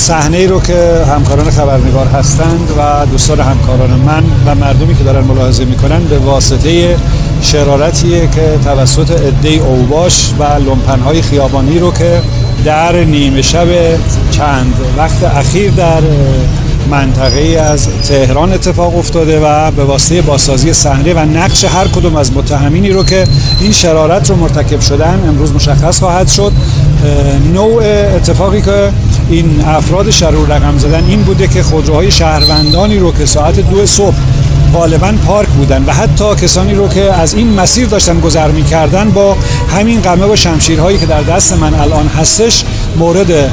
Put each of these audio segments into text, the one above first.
صحنه ای رو که همکاران خبرنگار هستند و دوستان همکاران من و مردمی که دارن ملاحظه میکنن به واسطه شرارتیه که توسط عده‌ای اوباش و لومپن‌های خیابانی رو که در نیمه شب چند وقت اخیر در منطقه از تهران اتفاق افتاده و به واسطه بازسازی صحنه و نقش هر کدوم از متهمینی رو که این شرارت رو مرتکب شدن امروز مشخص خواهد شد. نوع اتفاقی که این افراد شرور رقم زدن این بوده که خودروهای شهروندانی رو که ساعت 2 صبح غالباً پارک بودن و حتی کسانی رو که از این مسیر داشتن گذر می‌کردن با همین قمه و شمشیرهایی که در دست من الان هستش مورد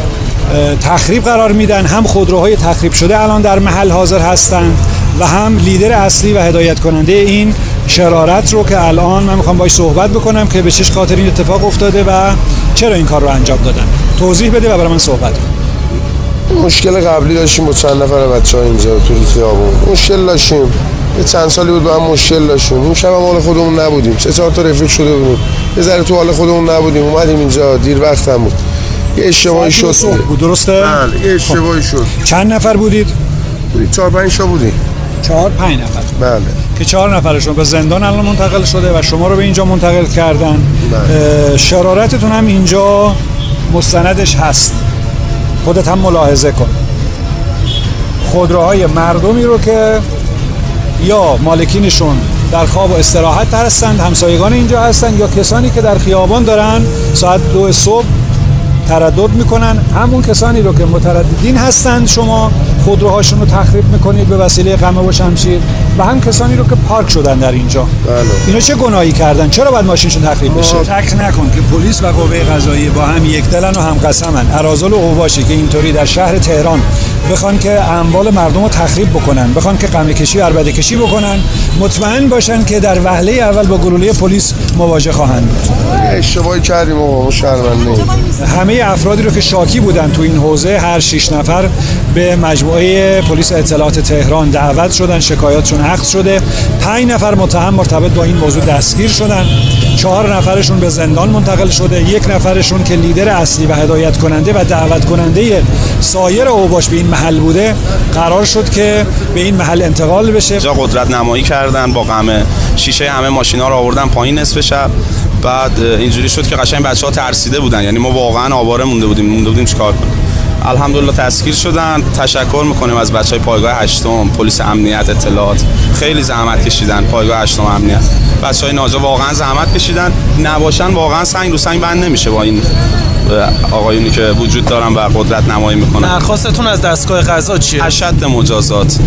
تخریب قرار میدن. هم خودروهای تخریب شده الان در محل حاضر هستند و هم لیدر اصلی و هدایت کننده این شرارت رو که الان من میخوام باهاش صحبت بکنم که به چه خاطر این اتفاق افتاده و چرا این کار رو انجام دادن. توضیح بده و برای من صحبت کن. مشکل قبلی داشتیم با چند نفر بچه‌ها اینجا تو خیابون مشکل داشتیم، یه چند سالی بود با هم مشکل داشتیم. اون شب هم حال خودمون نبودیم، 3-4 تا رفیق شده بودیم، یه ذره تو حال خودمون نبودیم، اومدیم اینجا دیر وقت هم بود، یه اشتباهی شد. درسته؟ بله، یه اشتباهی شد. چند نفر بودید؟ 4-5 تا بودیم. 4-5 نفر. بله. که 4 نفرشون به زندان الان منتقل شده و شما رو به اینجا منتقل کردن. بله. شرارتتون هم اینجا مستندش هست. خودت هم ملاحظه کن. خودروهای مردمی رو که یا مالکینشون در خواب و استراحت هستند، همسایگان اینجا هستند، یا کسانی که در خیابان دارن ساعت 2 صبح تردد میکنن، همون کسانی رو که مترددین هستند شما خودروهاشون رو تخریب میکنید به وسیله قمه و شمشیر و هم کسانی رو که پارک شدن در اینجا. بله. اینا چه گناهی کردن؟ چرا باید ماشینشون تخریب بشه؟ شک نکن که پلیس و قوه قضاییه با هم یک دلن و هم قسمن. اراذل و اوباشی که اینطوری در شهر تهران بخوان که اموال مردم رو تخریب بکنن، بخوان که قمه کشی و عربده کشی بکنن، مطمئن باشن که در وهله اول با گلوله پلیس مواجه خواهند بود. اشتباهی کردیم آقا، شرمنده. همه افرادی رو که شاکی بودن تو این حوزه هر 6 نفر به مجموعه پلیس اطلاعات تهران دعوت شدن، شکایاتشون اخذ شده. 5 نفر متهم مرتبط با این موضوع دستگیر شدن، 4 نفرشون به زندان منتقل شده، 1 نفرشون که لیدر اصلی و هدایت کننده و دعوت کننده سایر اوباش به این محل بوده قرار شد که به این محل انتقال بشه. جا قدرت نمایی کردن با قمه، شیشه همه ماشینا رو آوردن پایین نصف شب. بعد اینجوری شد که قشنگ بچه‌ها ترسیده بودن، یعنی ما واقعا آواره مونده بودیم چیکار کنیم. الحمدلله تسخیر شدن. تشکر میکنیم از بچهای پایگاه 8 پلیس امنیت اطلاعات، خیلی زحمت کشیدن. پایگاه 8 امنیت بچهای ناجا واقعا زحمت کشیدن، نباشن واقعا سنگ رو سنگ بند نمیشه با این آقایونی که وجود دارن و قدرت نمایی میکنن. درخواستتون از دستگاه قضا چیه؟ اشد مجازات.